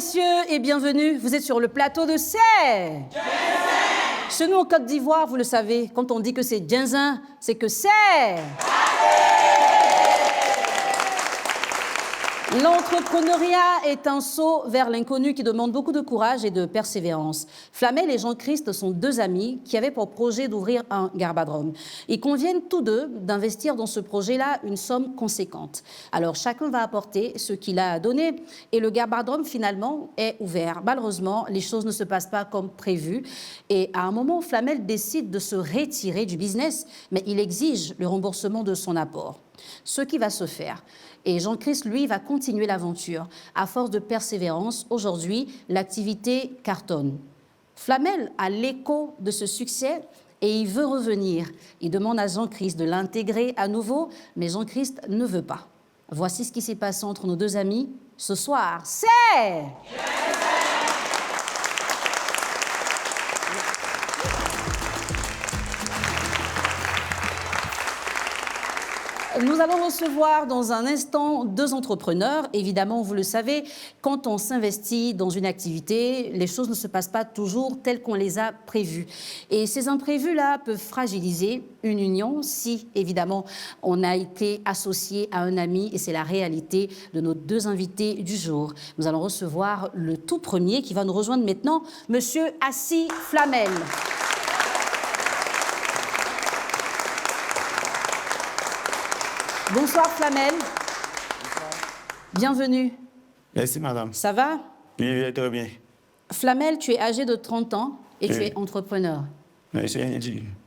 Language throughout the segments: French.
messieurs, et bienvenue. Vous êtes sur le plateau de C'est. Chez nous, en Côte d'Ivoire, vous le savez, quand on dit que c'est Djinzin, c'est que c'est. L'entrepreneuriat est un saut vers l'inconnu qui demande beaucoup de courage et de persévérance. Flamel et Jean-Christ sont deux amis qui avaient pour projet d'ouvrir un garbadrome. Ils conviennent tous deux d'investir dans ce projet-là une somme conséquente. Alors chacun va apporter ce qu'il a à donner et le garbadrome finalement est ouvert. Malheureusement, les choses ne se passent pas comme prévu et à un moment, Flamel décide de se retirer du business, mais il exige le remboursement de son apport. Ce qui va se faire. Et Jean-Christ, lui, va continuer l'aventure. À force de persévérance, aujourd'hui, l'activité cartonne. Flamel a l'écho de ce succès et il veut revenir. Il demande à Jean-Christ de l'intégrer à nouveau, mais Jean-Christ ne veut pas. Voici ce qui s'est passé entre nos deux amis ce soir. C'est... Nous allons recevoir dans un instant deux entrepreneurs. Évidemment, vous le savez, quand on s'investit dans une activité, les choses ne se passent pas toujours telles qu'on les a prévues. Et ces imprévus-là peuvent fragiliser une union si, évidemment, on a été associé à un ami. Et c'est la réalité de nos deux invités du jour. Nous allons recevoir le tout premier qui va nous rejoindre maintenant, Monsieur Assi Flamel. Bonsoir Flamel. Bonsoir. Bienvenue. Merci madame. Ça va? Oui, très bien. Flamel, tu es âgé de 30 ans et oui. Tu es entrepreneur. Merci.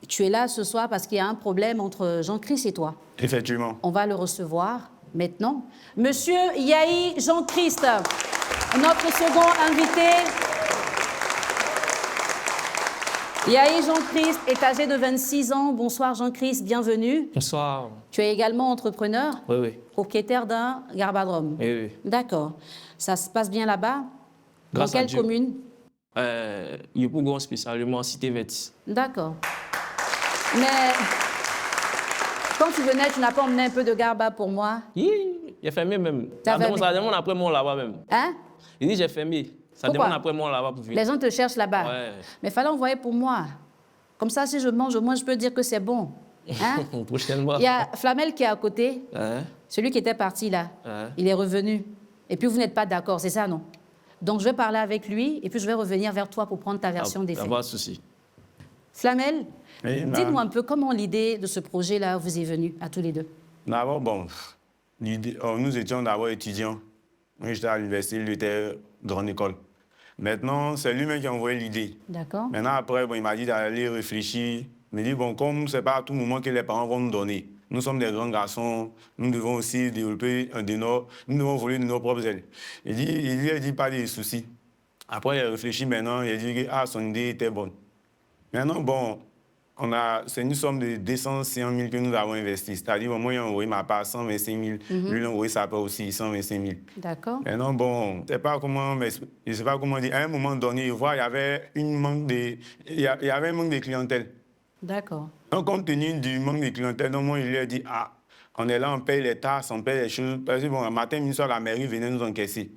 Tu es là ce soir parce qu'il y a un problème entre Jean-Christ et toi. Effectivement. On va le recevoir maintenant. Monsieur Yahi Jean-Christ, notre second invité. Yahi Jean-Christ est âgé de 26 ans. Bonsoir Jean-Christ, bienvenue. Bonsoir. Tu es également entrepreneur? Oui. Propriétaire d'un garbadrome? Oui. D'accord. Ça se passe bien là-bas? Grâce Dans à quelle Dieu. commune? Yopougon spécialement, Cité Vétis. D'accord. Mais quand tu venais, tu n'as pas emmené un peu de garba pour moi? Oui, j'ai fermé même. T'as fermé? Ça demande après moi là-bas même. Hein? Il dit j'ai fermé. Ça Pourquoi? demande après moi là-bas pour venir. Les gens te cherchent là-bas. Ouais. Mais il fallait envoyer pour moi. Comme ça, si je mange, au moins, je peux dire que c'est bon. Hein? Prochainement. Il y a Flamel qui est à côté. Hein? Celui qui était parti là. Hein? Il est revenu. Et puis, vous n'êtes pas d'accord, c'est ça, non? Donc, je vais parler avec lui et puis je vais revenir vers toi pour prendre ta version des faits. Pas de souci. Flamel, Oui, dites-moi un peu comment l'idée de ce projet-là vous est venue à tous les deux. D'abord, bon, nous étions d'abord étudiants. Moi, j'étais à l'université, lui était grande école. Maintenant, c'est lui-même qui a envoyé l'idée. D'accord. Maintenant, après, bon, il m'a dit d'aller réfléchir. Il m'a dit, bon, comme ce n'est pas à tout moment que les parents vont nous donner. Nous sommes des grands garçons, nous devons aussi développer nous devons voler de nos propres ailes. Il lui a dit pas de soucis. Après, il a réfléchi maintenant, il a dit que son idée était bonne. Maintenant, bon, c'est une somme de 250 000 que nous avons investi. C'est-à-dire, bon, moi, j'ai envoyé ma part 125 000. Lui, il a envoyé sa part aussi 125 000. D'accord. Maintenant, bon, je ne sais pas comment dire. À un moment donné, il y avait un manque de clientèle. D'accord. Donc, compte tenu du manque de clientèle, donc moi, je lui ai dit, on est là, on paye les tasses, on paye les choses. Parce que, bon, un matin, une soir, la mairie venait nous encaisser.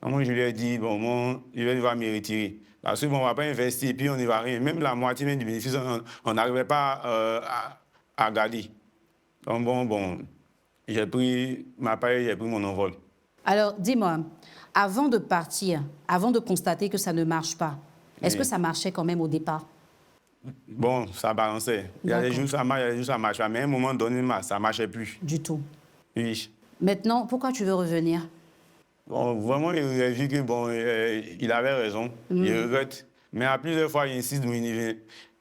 Donc, moi, je lui ai dit, bon, moi, je vais devoir me retirer. Parce que, bon, on ne va pas investir et puis on n'y va rien. Même la moitié même du bénéfice, on n'arrivait pas à garder. Donc, bon, j'ai pris ma paille, j'ai pris mon envol. Alors, dis-moi, avant de partir, avant de constater que ça ne marche pas, est-ce que ça marchait quand même au départ? Bon, ça balançait. Il y a des jours ça marche, il y a des jours ça marche pas. Mais à un moment donné, ça ne marchait plus. Du tout. Oui. Maintenant, pourquoi tu veux revenir? Bon, vraiment, il a vu que bon, il avait raison. Il regrette. Mais à plusieurs fois, il insiste,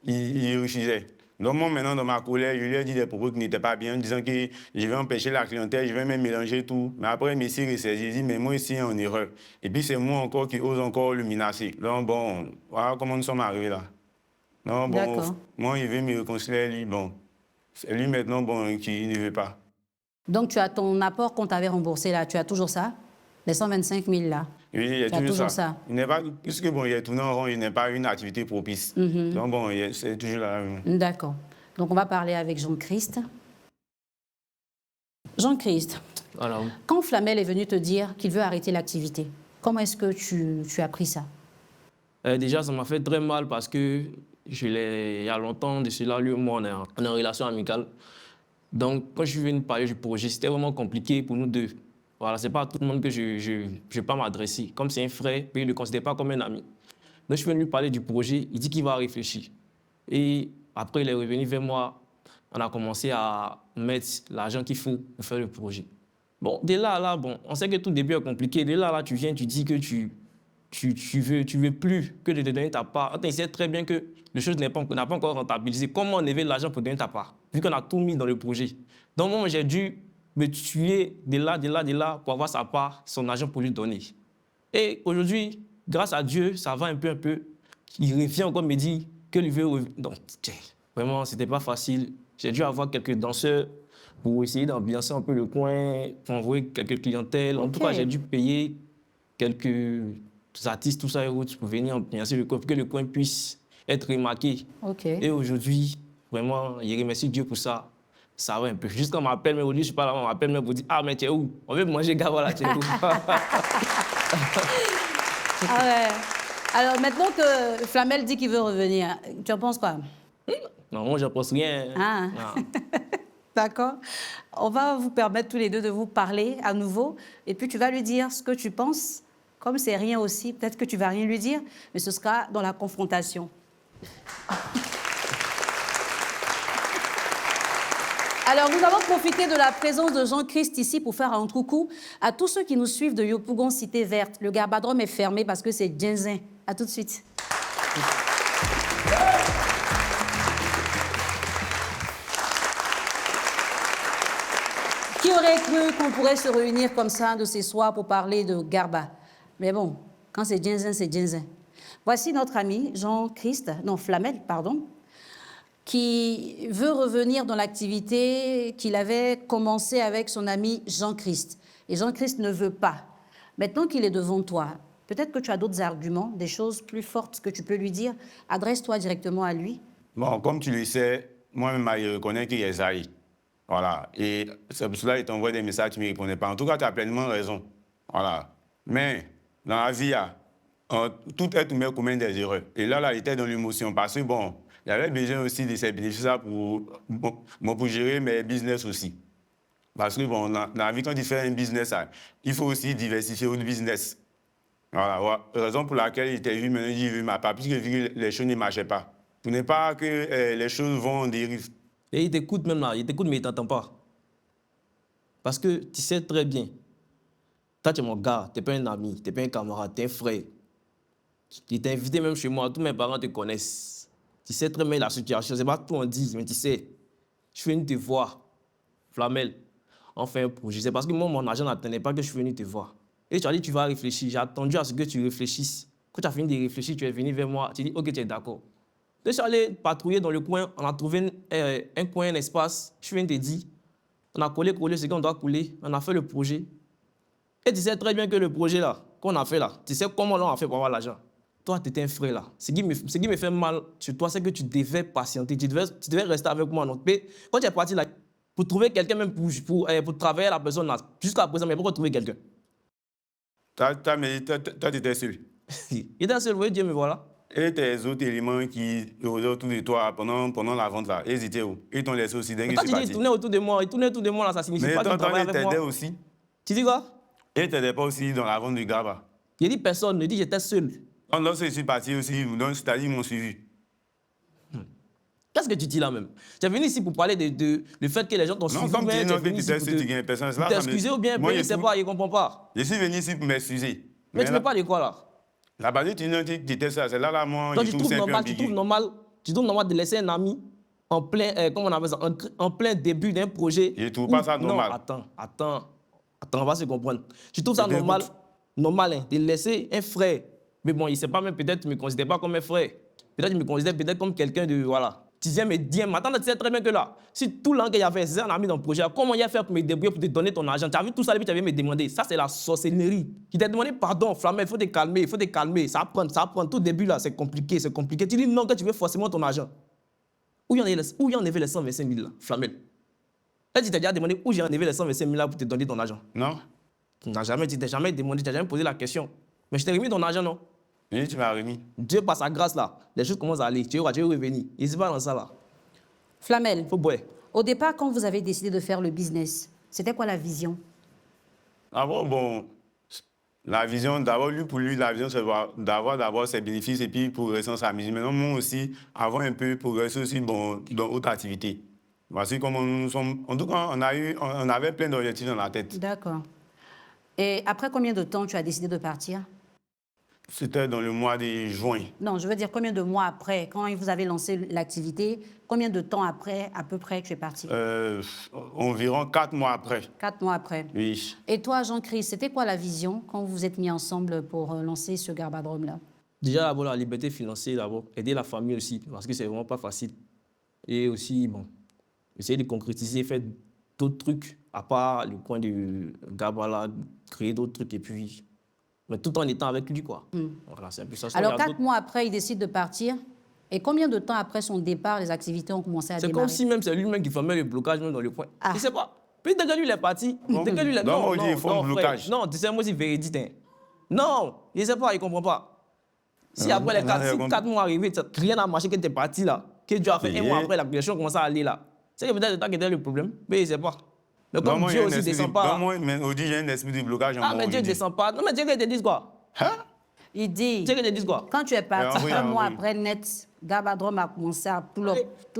il refusait. Donc moi, maintenant, dans ma colère, je lui ai dit des propos qui n'étaient pas bien, disant que je vais empêcher la clientèle, je vais même mélanger tout. Mais après, Messi ressaisi, j'ai dit, mais moi ici, en erreur. Et puis c'est moi encore qui ose encore le menacer. Donc bon, voilà comment nous sommes arrivés là. Non, bon, moi, il veut me réconcilier, lui, bon. C'est lui maintenant, bon, qui ne veut pas. Donc tu as ton apport qu'on t'avait remboursé là, tu as toujours ça? Les 125 000 là? Oui, il y a toujours ça. Il n'est pas, puisque bon, il est tourné en rond, il n'est pas une activité propice. Donc bon, c'est toujours là. D'accord. Donc on va parler avec Jean-Christ. Jean-Christ, Alors, quand Flamel est venu te dire qu'il veut arrêter l'activité, Comment est-ce que tu as pris ça? Déjà, ça m'a fait très mal parce que il y a longtemps de cela, lui et moi, on est en relation amicale. Donc, quand je suis venu parler du projet, c'était vraiment compliqué pour nous deux. Voilà, c'est pas à tout le monde que je vais pas m'adresser. Comme c'est un frère, puis il ne le considère pas comme un ami. Donc, je suis venu lui parler du projet, il dit qu'il va réfléchir. Et après, il est revenu vers moi, on a commencé à mettre l'argent qu'il faut pour faire le projet. Bon, dès là, bon, on sait que tout début est compliqué. Dès là, tu viens, tu dis que tu veux plus que de te donner ta part. On sait très bien que les choses n'a pas encore rentabilisé. Comment enlever l'argent pour donner ta part, vu qu'on a tout mis dans le projet. Donc moi, j'ai dû me tuer de là pour avoir sa part, son argent pour lui donner. Et aujourd'hui, grâce à Dieu, ça va un peu. Il revient encore me dire que lui veut. Donc, vraiment, c'était pas facile. J'ai dû avoir quelques danseurs pour essayer d'ambiancer un peu le coin, pour envoyer quelques clientèles. En tout cas, j'ai dû payer quelques artistes, tout ça, et autres, pour venir ambiancer le coin, pour que le coin puisse être remarqué. Et aujourd'hui, vraiment, je remercie Dieu pour ça. Ça va un peu. Juste quand on m'appelle, mais aujourd'hui, je suis pas là, on m'appelle, mais pour dire, ah, mais tu es où? On veut manger gaba là, tu es où? Ah ouais. Alors, maintenant que Flamel dit qu'il veut revenir, tu en penses quoi? Non, moi, je ne pense rien. Ah. D'accord. On va vous permettre tous les deux de vous parler à nouveau. Et puis, tu vas lui dire ce que tu penses. Comme c'est rien aussi, peut-être que tu ne vas rien lui dire, mais ce sera dans la confrontation. Alors, nous allons profiter de la présence de Jean-Christ ici pour faire un coucou à tous ceux qui nous suivent de Yopougon Cité Verte. Le Garbadrome est fermé parce que c'est Djinzin. À tout de suite. Qui aurait cru qu'on pourrait se réunir comme ça de ces soirs pour parler de Garba? Mais bon, quand c'est Djinzin, c'est Djinzin. Voici notre ami Jean-Christ, non, Flamel, pardon, qui veut revenir dans l'activité qu'il avait commencé avec son ami Jean-Christ. Et Jean-Christ ne veut pas. Maintenant qu'il est devant toi, peut-être que tu as d'autres arguments, des choses plus fortes que tu peux lui dire. Adresse-toi directement à lui. Bon, comme tu le sais, moi-même, je reconnais qu'il y a Zahir. Voilà. Et c'est pour cela qu'il t'envoie des messages, tu ne me répondais pas. En tout cas, tu as pleinement raison. Voilà. Mais dans la vie, tout être humain commet des erreurs. Et là, il était dans l'émotion parce que, bon, il y avait besoin aussi de ces bénéfices-là pour gérer mes business aussi. Parce que, bon, dans la vie, quand tu fais un business, il faut aussi diversifier votre business. Voilà. Raison pour laquelle il était vu, maintenant, il veut ma part, puisque les choses ne marchaient pas. Pour ne pas que les choses vont en dérive. Et il t'écoute même là, il t'écoute, mais il ne t'entend pas. Parce que tu sais très bien. Toi, tu es mon gars, tu n'es pas un ami, tu n'es pas un camarade, tu es un frère. Il t'a invité même chez moi, tous mes parents te connaissent. Tu sais très bien la situation, c'est pas tout on dit, mais tu sais, je suis venu te voir, Flamel, on fait un projet. C'est parce que moi, mon argent n'attendait pas que je suis venu te voir. Et tu as dit, tu vas réfléchir. J'ai attendu à ce que tu réfléchisses. Quand tu as fini de réfléchir, tu es venu vers moi, tu dis, ok, tu es d'accord. Je suis allé patrouiller dans le coin, on a trouvé un coin, un espace, je viens de te dire, on a collé ce qu'on doit coller, on a fait le projet. Et tu sais très bien que le projet là, qu'on a fait là, tu sais comment on a fait pour avoir l'argent. Toi, tu étais un frère là. Ce qui me fait mal sur toi, c'est que tu devais patienter, tu devais rester avec moi. Donc, mais quand tu es parti là, pour trouver quelqu'un, même pour travailler à la personne là, jusqu'à présent, mais pourquoi trouver quelqu'un? Toi, tu étais seul. Il était seul, oui, Dieu me voilà. Et tes autres éléments qui rôdaient autour de toi pendant la vente là, ils étaient où? Ils t'ont laissé aussi dingue. Quand tu dis ils tournaient autour de moi, là, ça signifie pas qu'ils travaillaient avec moi. Mais ils t'aidaient aussi. Tu dis quoi? Ils t'aidaient pas aussi dans la vente du Gaba. Il dit personne, il dit j'étais seul. Lorsque je suis parti aussi, c'est-à-dire ils m'ont suivi. Qu'est-ce que tu dis là même? Tu es venu ici pour parler de le fait que les gens t'ont suivi. Non, comme tu dis, non, que tu sais si tu gagnes personne. Tu t'excuser ou bien, moi, je ne sais pas, il ne comprend pas. Je suis venu ici pour m'excuser. Mais tu ne veux pas de quoi là? La base, tu étais ça, c'est là, moi, donc, tu trouves normal de laisser un ami en plein, comment on appelle ça, en plein début d'un projet. Je ne trouve pas ça normal. Non, attends, on va se comprendre. Tu trouves ça normal hein, de laisser un frère, mais bon, il ne sait pas même, peut-être, ne me considère pas comme un frère. Peut-être, il me considère peut-être comme quelqu'un de, voilà. Tu disais, mais dis, attends, tu sais très bien que là, si tout l'an qu'il y avait, c'est un ami dans le projet, comment il a fait pour me débrouiller, pour te donner ton argent? Tu as vu tout ça, et puis tu avais me demander. Ça, c'est la sorcellerie. Il t'a demandé pardon, Flamel, il faut te calmer, Ça apprend. Tout début, là, c'est compliqué. Tu dis non, que tu veux forcément ton argent. Où y en avait les 125 000 là, Flamel? Là, tu t'as déjà demandé où j'ai enlevé les 125 000 là pour te donner ton argent? Non. Tu n'as jamais demandé, tu n'as jamais posé la question. Mais je t'ai remis ton argent, non? Oui, tu m'as remis. Dieu, par sa grâce, là, les choses commencent à aller. Tu vas revenir. Il ne pas dans ça, là. Flamel, Faut boire. au départ, quand vous avez décidé de faire le business, c'était quoi la vision? Avant, bon, la vision, d'abord, lui, pour lui, la vision, c'est d'avoir d'abord ses bénéfices et puis progresser dans sa musique. Maintenant, moi aussi, avoir un peu progresser aussi bon, dans autre activité. Parce que comme nous sommes, en tout cas, on avait plein d'objectifs dans la tête. D'accord. Et après combien de temps tu as décidé de partir? C'était dans le mois de juin. Non, je veux dire combien de mois après, quand vous avez lancé l'activité, combien de temps après, à peu près, que tu es parti? Environ 4 mois après. 4 mois après. Oui. Et toi, Jean-Christ, c'était quoi la vision quand vous vous êtes mis ensemble pour lancer ce Garbadrome-là? Déjà, d'abord, la liberté financière, d'abord. Aider la famille aussi, parce que c'est vraiment pas facile. Et aussi, bon, essayer de concrétiser, faire d'autres trucs, à part le coin de Gabala, créer d'autres trucs, et puis... Mais tout en étant avec lui, quoi. Voilà, c'est un peu ça. Alors, 4 mois après, il décide de partir. Et combien de temps après son départ, les activités ont commencé à C'est démarrer? comme si même c'est lui-même qui formait le blocage même dans le coin. Ah. Je sais pas. Puis dès que lui il est parti, dès que lui il est... Non, on dit il faut un blocage. Non, tu sais, moi aussi, véridique. Hein. Non, il ne sait pas, il ne comprend pas. Si après les 4 mois arrivés, rien n'a marché, que tu es parti là, que tu as fait un mois après, la pression commence à aller là. C'est que peut-être que c'était le problème, mais il ne sait pas. Mais comme Dieu aussi ne descend pas... Non, mais on dit qu'il y a un esprit de blocage en moi. Ah, mais Dieu ne descend pas. Non, mais Dieu, qu'il te dise quoi? Hein? Il dit, Dieu, qu'il te dise quoi? quand tu es parti, Oui, un mois oui. après, net, Garbadrome a commencé à... Tout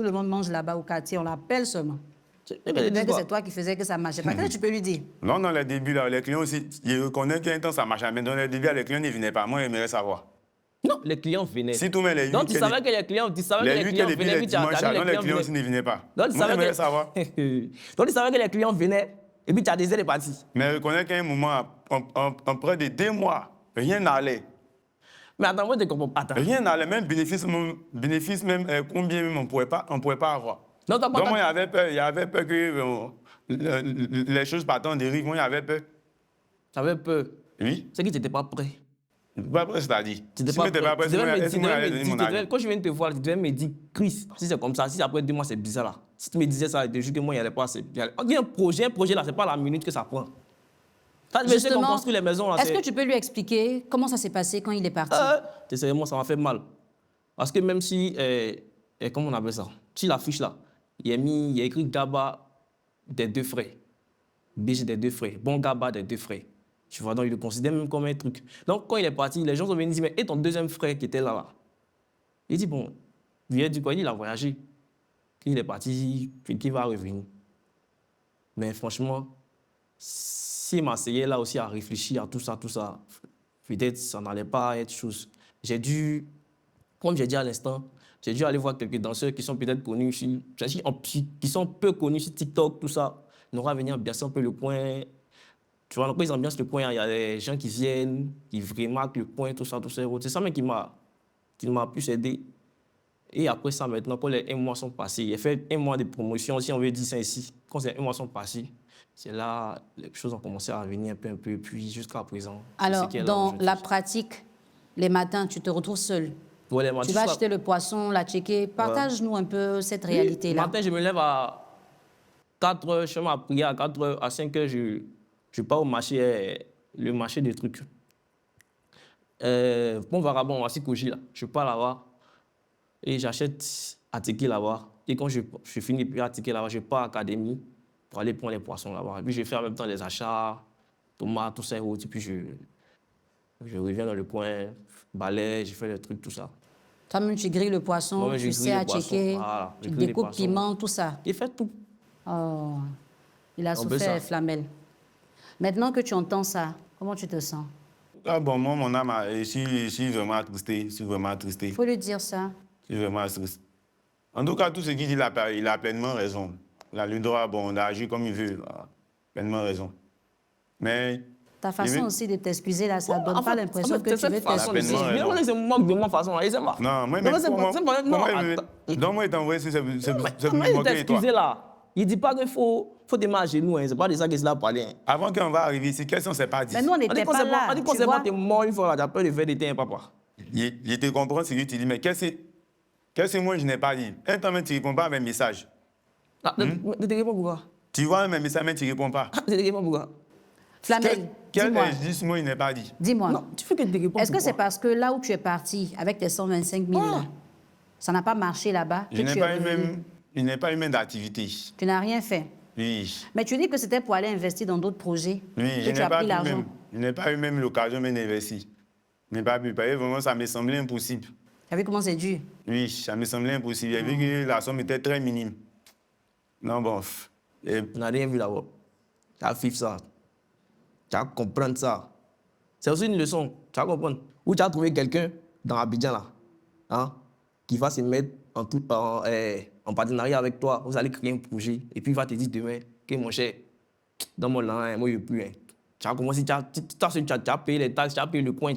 le monde mange là-bas au quartier, on l'appelle seulement. Dieu, qu'il te dise Peut-être que quoi? c'est toi qui faisais que ça ne marchait pas. Qu'est-ce que tu peux lui dire? Non, dans les débuts, là, les clients aussi, ils reconnaissent qu'un temps ça marchait, mais dans les débuts, les clients ne venaient pas. Moi, j'aimerais savoir. Non, les clients venaient. Si tout met les Donc, tu savais que les clients, venaient, puis tu as dimanches, dit les clients aussi ne venaient pas. Donc, tu Moi, savais j'aimerais que... savoir. Donc, tu savais que les clients venaient, et puis tu as décidé de partir. Mais reconnaître qu'à un moment, en près de 2 mois, rien n'allait. Mais attends, moi, je ne comprends pas. Attends. Rien n'allait, même bénéfice, même combien même on pouvait pas avoir. Non, t'as pas... Donc, moi, il y avait peur que les choses partent en dérive. Moi, il y avait peur. J'avais peur. Oui. C'est que tu n'étais pas prêt. Pas prêt, c'est-à-dire. Tu n'étais Si pas je n'étais pas prêt, Tu devais me- est-ce tu que moi, devais j'allais me- donner mon tu devais- avis? Quand je viens de te voir, tu devais me dire, Chris, si c'est comme ça, si après 2 mois, c'est bizarre là. Si tu me disais ça, je te jure que moi, il n'y allait pas. Il y a un projet là, c'est pas la minute que ça prend. Quand je sais qu'on construit les maisons là, est-ce que tu peux lui expliquer comment ça s'est passé quand il est parti? Sérieusement, ça m'a fait mal. Parce que même si, comment on appelle ça? Si l'affiche là, il y a écrit Gaba des 2 frères. BG des 2 frères. Bon Gaba des 2 frères. Tu vois, donc il le considère même comme un truc. Donc quand il est parti, les gens sont venus dire, mais et ton deuxième frère qui était là? Il dit, bon, il a dit quoi? Il a voyagé. Il est parti, puis qu'il va revenir. Mais franchement, s'il m'asseyait là aussi à réfléchir à tout ça, peut-être ça n'allait pas être chose. J'ai dû, comme j'ai dit à l'instant, j'ai dû aller voir quelques danseurs qui sont peut-être connus, qui sont peu connus sur TikTok, tout ça. Ils n'auront à venir ambiancer un peu le coin. Tu vois, quand ils ambiancent le coin, il y a des gens qui viennent, qui remarquent le coin, tout ça. C'est ça même qui m'a plus aidé. Et après ça, maintenant, quand les 1 mois sont passés, il a fait 1 mois de promotion, si on veut dire ça ici. Quand ces 1 mois sont passés, c'est là les choses ont commencé à venir un peu, puis jusqu'à présent. Alors, c'est ce qui est là dans aujourd'hui. la pratique, les matins, tu te retrouves seul. Ouais, les matins, Tu vas acheter le poisson, la checker. Partage-nous un peu cette Oui, réalité-là. le matin, je me lève à 4 heures, je fais ma prière à 4 heures, à 5 heures, je pars au marché, le marché des trucs. Bon vagabond, voici Koji là. Je pars là-bas et j'achète à ticket là-bas. Et quand je finis à ticket là-bas, je pars à l'académie pour aller prendre les poissons là-bas. Et puis je fais en même temps les achats, tomates, tout ça, et puis je reviens dans le coin, balai, je fais les trucs, tout ça. Toi-même, tu grilles le poisson, Moi-même, je tu grille sais le à poisson, checker, voilà, je tu grille les découpes poissons. piment, tout ça. Il fait tout. Oh, il a On peut souffert, ça. Flamel. Maintenant que tu entends ça, comment tu te sens? Ah bon, moi, mon âme, je suis vraiment attristé. Je suis vraiment attristé. Il faut lui dire ça. Je suis vraiment attristé. En tout cas, tout ce qu'il dit, il a pleinement raison. Il a le droit d'agir comme il veut. Il a pleinement raison. Mais... Ta façon aussi de t'excuser, là, ça ne donne pas l'impression que tu veux t'excuser. C'est moi qui demande façon, là, il sait pas. Non, moi, Non, mais c'est pas- c'est pas- non, attends. donc, moi, il t'a envoyé sur ce Comment il moquer t'a de toi. excusé là? Il dit pas qu'il faut te mettre à genoux, hein. C'est pas de ça qu'il s'est là parlé. Hein. Avant qu'on va arriver ici, quelles sont ses pas dit? Mais nous, on n'était pas là. On dit qu'on Tu s'est vois? pas t'es mort une fois là, t'as peur de faire des tiens, papa. Il te comprend ce que tu dis, mais qu'est-ce que moi je n'ai pas dit? Un temps même, tu ne réponds pas à mes messages. Ah, ne te réponds pourquoi? Tu vois mes messages, mais tu ne réponds pas. Ne te réponds pourquoi? Flamel, Quel dis-moi. indice, moi, il n'est pas dit. Dis-moi. Non, tu veux que je te réponde. Est-ce que c'est parce que là où tu es parti, avec tes 125 000, là, ça n'a pas marché là-bas que Je n'ai tu es pas eu revenu? même, il n'est pas eu même d'activité. Tu n'as rien fait. Oui. Mais tu dis que c'était pour aller investir dans d'autres projets. Oui, que je tu n'ai as pas pris pu l'argent. même. Je n'ai pas eu même l'occasion même d'investir. Je n'ai pas pu. Parce que vraiment, ça me semblait impossible. Tu as vu comment c'est dur? Oui, ça me semblait impossible. J'ai vu que la somme était très minime. Non, bon. Et On n'a rien vu là-bas. Tu vas vivre ça. Tu vas comprendre ça. C'est aussi une leçon. Tu vas comprendre. Ou tu as trouvé quelqu'un dans Abidjan là, hein, qui va se mettre en partenariat avec toi. Vous allez créer un projet. Et puis il va te dire demain que mon cher, dans mon land, moi je ne veux plus. Hein. Tu as commencé, tu as payé les taxes, tu as payé le coin.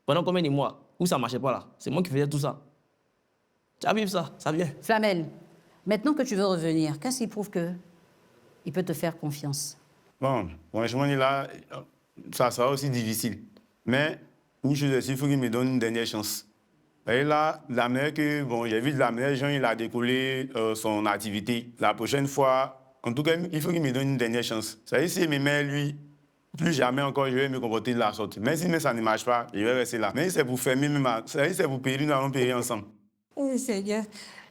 Pendant combien de mois? Où ça ne marchait pas là? C'est moi qui faisais tout ça. Tu vas vivre ça, ça vient. Flamel, maintenant que tu veux revenir, qu'est-ce qui prouve qu'il peut te faire confiance? bon, franchement, là, ça sera aussi difficile. Mais une chose aussi, il faut qu'il me donne une dernière chance. Et là, la manière que, bon, j'ai vu de la manière dont il a décollé son activité. La prochaine fois, en tout cas, il faut qu'il me donne une dernière chance. Ça veut dire, s'il me met, lui, plus jamais encore, je vais me comporter de la sorte. Même si ça ne marche pas, je vais rester là. Mais si c'est pour fermer, ça veut dire, c'est pour payer, nous allons payer ensemble. Oui, Seigneur.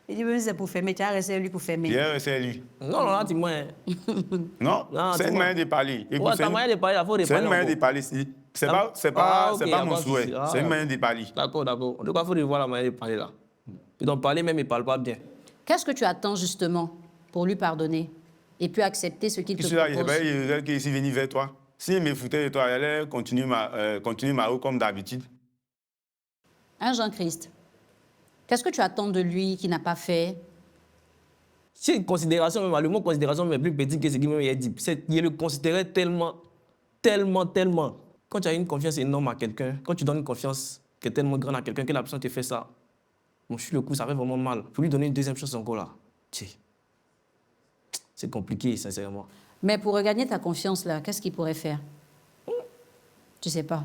Il dit même c'est pour fermer, tu as resté lui pour Je fermer. vais rester lui. Non, non, là, dis-moi. Non, Non, c'est une dis-moi. manière de parler. Écoute, Ouais, ta manière de parler, il faut c'est une manière de encore. parler. C'est pas, ok, c'est pas mon d'accord, souhait. ah, C'est une manière de parler. D'accord, d'accord. En tout cas, il faut revoir la manière de parler là. Et donc, parler même, il ne parle pas bien. Qu'est-ce que tu attends justement pour lui pardonner et puis accepter ce qu'il te Qu'est-ce que propose? il regrette qu'il est venu vers toi. S'il me foutait de toi, il allait continuer ma route comme d'habitude. Hein, Jean-Christ? Qu'est-ce que tu attends de lui qu'il n'a pas fait? C'est une considération, même, le mot considération est plus petit que ce qu'il m'a dit. Il le considérait tellement, tellement, tellement. Quand tu as une confiance énorme à quelqu'un, quand tu donnes une confiance qui est tellement grande à quelqu'un que la personne te fait ça, bon, sur le coup, ça fait vraiment mal. Il faut lui donner une deuxième chance encore là. C'est compliqué, sincèrement. Mais pour regagner ta confiance là, qu'est-ce qu'il pourrait faire? Tu sais pas.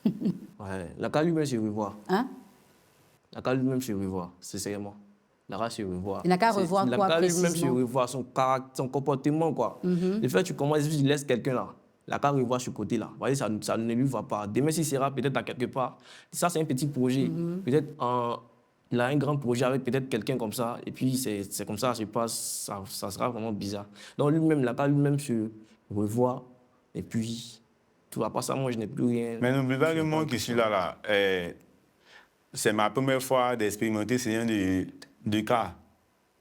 Ouais, la cas lui-même se revoit. Hein? La cas lui-même se revoit, sincèrement. La cas se revoit. Il n'a qu'à revoir La quoi cas lui-même se précisément? revoit, son caractère, son comportement, quoi. Le fait que tu commences, tu laisses quelqu'un là, la cas revoit ce côté-là. Vous voyez, ça ne lui va pas. Demain, s'il sera peut-être à quelque part, ça c'est un petit projet. Peut-être il a un grand projet avec peut-être quelqu'un comme ça, et puis c'est comme ça, ça se passe, ça sera vraiment bizarre. Donc lui-même, la cas lui-même se revoit, et puis, tout va pas ça, moi je n'ai plus rien. Mais n'oublie pas que moi qui suis là, c'est ma première fois d'expérimenter ce genre de cas.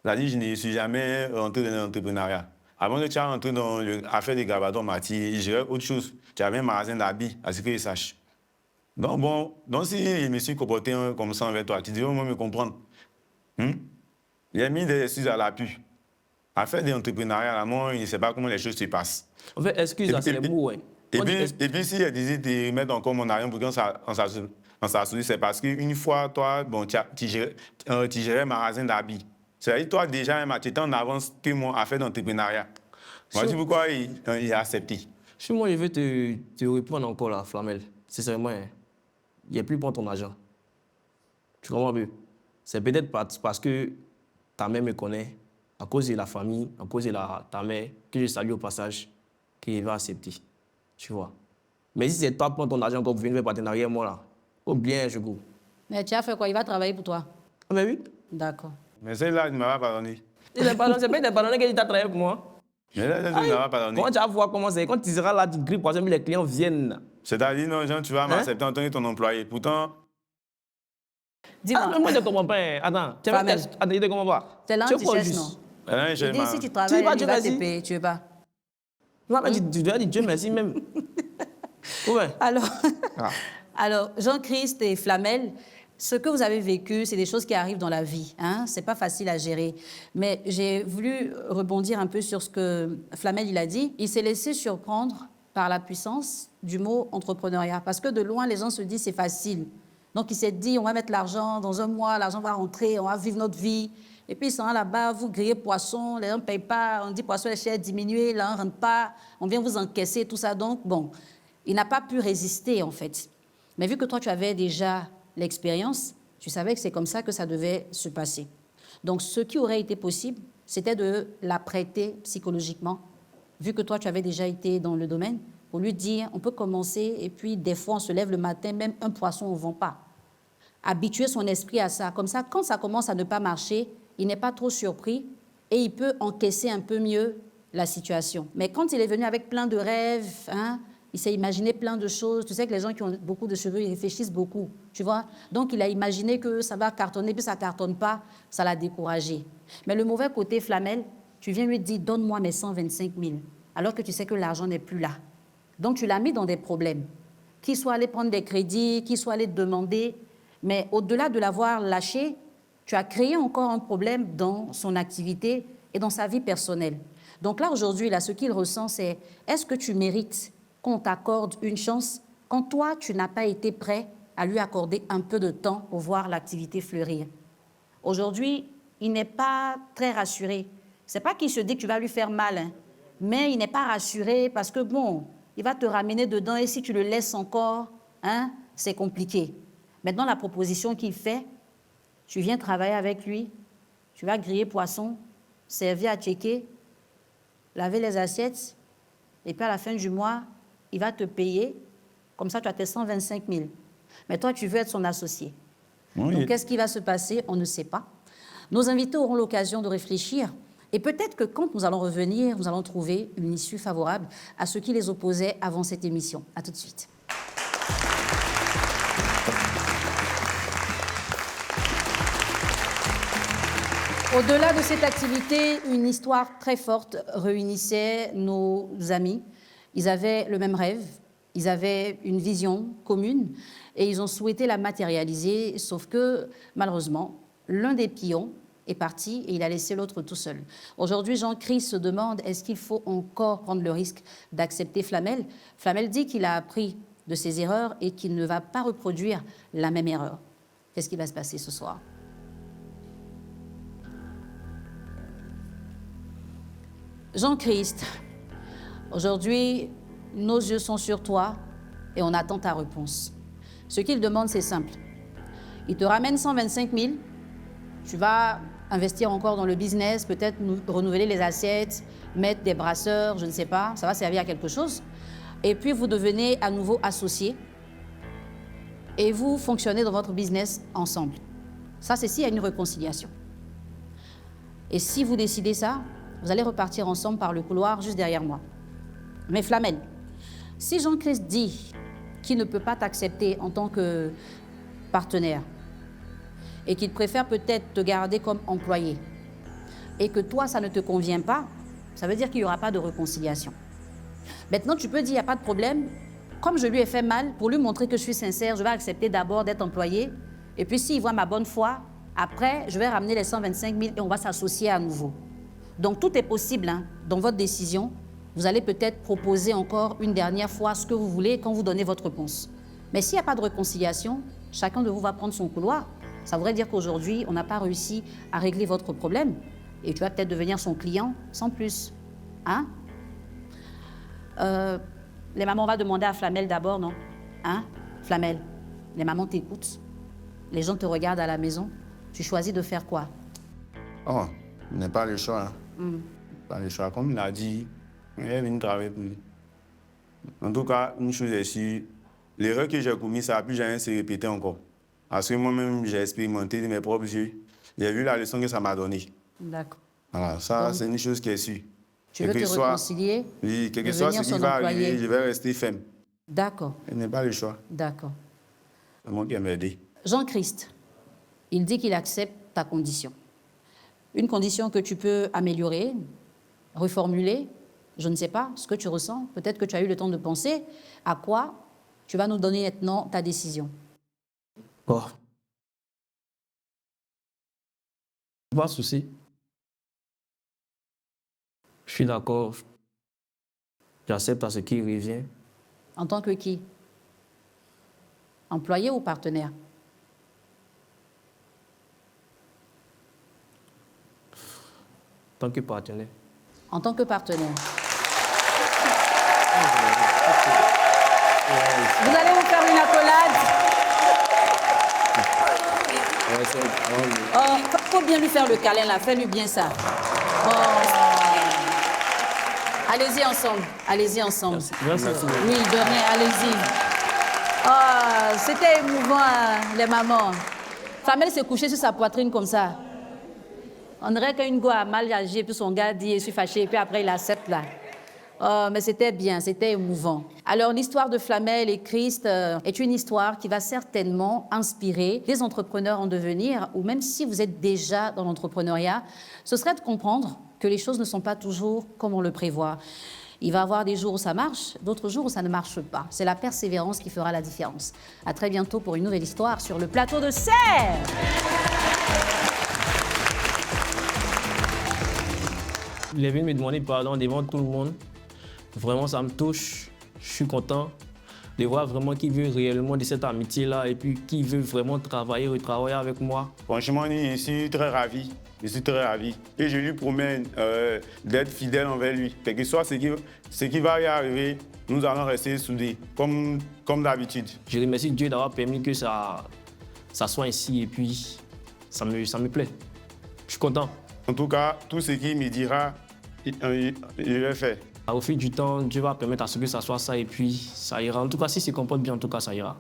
C'est-à-dire, je ne suis jamais rentré dans l'entrepreneuriat. Avant que tu as rentré dans l'affaire de Gabadon Marty, je gérais autre chose. Tu avais un magasin d'habits, à ce que je sache. Donc bon, si je me suis comporté comme ça envers toi, tu devrais au moins me comprendre. J'ai mis des excuses à l'appui. Affaire d'entrepreneuriat, là, moi, je ne sais pas comment les choses se passent. En fait, excuse, c'est les mots, ouais. Et puis, si elle disait de mettre encore mon argent pour qu'on s'associe, c'est parce qu'une fois, toi, bon, tu gérais un magasin d'habits. C'est-à-dire, toi, déjà, tu étais en avance que moi, affaire d'entrepreneuriat. Moi, c'est pourquoi il a accepté. Si moi, je vais te répondre encore là, Flamel, sincèrement, il n'y a plus pour ton argent. Tu comprends un peu? C'est peut-être parce que ta mère me connaît, à cause de la famille, à cause de ta mère, que je salue au passage, qu'il va accepter. Tu vois. Mais si c'est toi pour ton argent, quand vous venez faire partenariat, moi là, oh bien, je go. Mais tu as fait quoi? Il va travailler pour toi? Ah, mais oui. D'accord. Mais celle-là, il ne m'a pas pardonné. C'est pas des pardonnés que tu as travaillé pour moi. Mais là, il ne m'a pas pardonné. Comment tu vas voir comment c'est? Quand tu seras là, tu grippes, par exemple, les clients viennent. C'est-à-dire, non, Jean, tu vas m'accepter en tant que ton employé. Pourtant, Dis-moi. Ah, moi, je ne comprends pas. Hein. Attends, Flamel. Attends, je ne comprends pas. C'est Tu es quoi, l'antichesse, juste? non? là, Il dit si tu Tu travailles, vas, il Dieu va merci. te payer. Tu veux pas? Non, mais tu dois dire Dieu merci même. Ouais. Alors, Jean-Christ et Flamel, ce que vous avez vécu, c'est des choses qui arrivent dans la vie. Hein? Ce n'est pas facile à gérer. Mais j'ai voulu rebondir un peu sur ce que Flamel il a dit. Il s'est laissé surprendre par la puissance du mot entrepreneuriat. Parce que de loin, les gens se disent c'est facile. Donc, il s'est dit, on va mettre l'argent dans un mois, l'argent va rentrer, on va vivre notre vie. Et puis, ils sont là-bas, vous grillez poisson, les gens ne payent pas, on dit poisson, les chers diminués, là, on ne rentre pas, on vient vous encaisser, tout ça. Donc, bon, il n'a pas pu résister, en fait. Mais vu que toi, tu avais déjà l'expérience, tu savais que c'est comme ça que ça devait se passer. Donc, ce qui aurait été possible, c'était de la prêter psychologiquement vu que toi, tu avais déjà été dans le domaine, pour lui dire, on peut commencer, et puis des fois, on se lève le matin, même un poisson, on ne vend pas. Habituer son esprit à ça. Comme ça, quand ça commence à ne pas marcher, il n'est pas trop surpris et il peut encaisser un peu mieux la situation. Mais quand il est venu avec plein de rêves, hein, il s'est imaginé plein de choses. Tu sais que les gens qui ont beaucoup de cheveux, ils réfléchissent beaucoup, tu vois. Donc, il a imaginé que ça va cartonner, puis ça ne cartonne pas, ça l'a découragé. Mais le mauvais côté, Flamel, tu viens lui dire, donne-moi mes 125 000, alors que tu sais que l'argent n'est plus là. Donc, tu l'as mis dans des problèmes. Qu'il soit allé prendre des crédits, qu'il soit allé te demander, mais au-delà de l'avoir lâché, tu as créé encore un problème dans son activité et dans sa vie personnelle. Donc là, aujourd'hui, là, ce qu'il ressent, c'est est-ce que tu mérites qu'on t'accorde une chance quand toi, tu n'as pas été prêt à lui accorder un peu de temps pour voir l'activité fleurir? Aujourd'hui, il n'est pas très rassuré. Ce n'est pas qu'il se dit que tu vas lui faire mal, hein, mais il n'est pas rassuré parce que, bon, il va te ramener dedans et si tu le laisses encore, hein, c'est compliqué. Maintenant, la proposition qu'il fait, tu viens travailler avec lui, tu vas griller poisson, servir à checker, laver les assiettes, et puis à la fin du mois, il va te payer, comme ça tu as tes 125 000. Mais toi, tu veux être son associé. Oui. Donc, qu'est-ce qui va se passer? On ne sait pas. Nos invités auront l'occasion de réfléchir, et peut-être que quand nous allons revenir, nous allons trouver une issue favorable à ce qui les opposait avant cette émission. À tout de suite. Au-delà de cette activité, une histoire très forte réunissait nos amis. Ils avaient le même rêve, ils avaient une vision commune et ils ont souhaité la matérialiser, sauf que, malheureusement, l'un des pions est parti et il a laissé l'autre tout seul. Aujourd'hui, Jean-Christ se demande, est-ce qu'il faut encore prendre le risque d'accepter Flamel? Flamel dit qu'il a appris de ses erreurs et qu'il ne va pas reproduire la même erreur. Qu'est-ce qui va se passer ce soir? Jean-Christ, aujourd'hui, nos yeux sont sur toi et on attend ta réponse. Ce qu'il demande, c'est simple. Il te ramène 125 000, tu vas investir encore dans le business, peut-être renouveler les assiettes, mettre des brasseurs, je ne sais pas, ça va servir à quelque chose. Et puis, vous devenez à nouveau associés et vous fonctionnez dans votre business ensemble. Ça, c'est s'il y a une réconciliation. Et si vous décidez ça, vous allez repartir ensemble par le couloir juste derrière moi. Mais Flamel, si Jean-Christ dit qu'il ne peut pas t'accepter en tant que partenaire et qu'il préfère peut-être te garder comme employé et que toi, ça ne te convient pas, ça veut dire qu'il n'y aura pas de réconciliation. Maintenant, tu peux dire, il n'y a pas de problème. Comme je lui ai fait mal, pour lui montrer que je suis sincère, je vais accepter d'abord d'être employé. Et puis, s'il voit ma bonne foi, après, je vais ramener les 125 000 et on va s'associer à nouveau. Donc, tout est possible hein, dans votre décision. Vous allez peut-être proposer encore une dernière fois ce que vous voulez quand vous donnez votre réponse. Mais s'il n'y a pas de réconciliation, chacun de vous va prendre son couloir. Ça voudrait dire qu'aujourd'hui, on n'a pas réussi à régler votre problème. Et tu vas peut-être devenir son client sans plus. Hein? Les mamans vont demander à Flamel d'abord, non? Hein? Flamel, les mamans t'écoutent. Les gens te regardent à la maison. Tu choisis de faire quoi? Oh, il n'est pas le choix. Hein. Pas le choix. Comme il a dit, il est venu travailler pour lui. En tout cas, une chose est sûre, l'erreur que j'ai commise, ça n'a plus jamais se répéter encore. Parce que moi-même, j'ai expérimenté de mes propres yeux. J'ai vu la leçon que ça m'a donnée. D'accord. Voilà, ça, c'est une chose qui est sûre. Tu veux te réconcilier? Oui, quel que soit ce qui va arriver, je vais rester ferme. D'accord. Il n'est pas le choix. D'accord. C'est moi qui vais m'aider. Jean-Christ, il dit qu'il accepte ta condition. Une condition que tu peux améliorer, reformuler, je ne sais pas ce que tu ressens. Peut-être que tu as eu le temps de penser à quoi tu vas nous donner maintenant ta décision. Bon. Pas de souci. Je suis d'accord. J'accepte à ce qui revient. En tant que qui? Employé ou partenaire? En tant que partenaire. En tant que partenaire. Vous allez vous faire une accolade. Oh, faut bien lui faire le câlin là, fais-lui bien ça. Oh. Allez-y ensemble. Allez-y ensemble. Merci. Oui, de rien, allez-y. Oh, c'était émouvant, hein, les mamans. Flamel s'est couchée sur sa poitrine comme ça. On dirait qu'une go a mal agi, puis son gars dit « je suis fâché », et puis après il accepte là. Oh, mais c'était bien, c'était émouvant. Alors l'histoire de Flamel et Christ est une histoire qui va certainement inspirer des entrepreneurs en devenir, ou même si vous êtes déjà dans l'entrepreneuriat, ce serait de comprendre que les choses ne sont pas toujours comme on le prévoit. Il va y avoir des jours où ça marche, d'autres jours où ça ne marche pas. C'est la persévérance qui fera la différence. À très bientôt pour une nouvelle histoire sur le plateau de Serre. Il est venu me demander pardon devant tout le monde. Vraiment, ça me touche. Je suis content de voir vraiment qu'il veut réellement de cette amitié-là et puis qu'il veut vraiment retravailler avec moi. Franchement, je suis très ravi. Je suis très ravi. Et je lui promets d'être fidèle envers lui. Quel que soit ce qui va y arriver, nous allons rester soudés, comme d'habitude. Je remercie Dieu d'avoir permis que ça soit ainsi et puis ça me plaît. Je suis content. En tout cas, tout ce qu'il me dira, je vais faire. Au fil du temps, Dieu va permettre à ce que ça soit ça et puis ça ira. En tout cas, si se comporte bien, en tout cas, ça ira.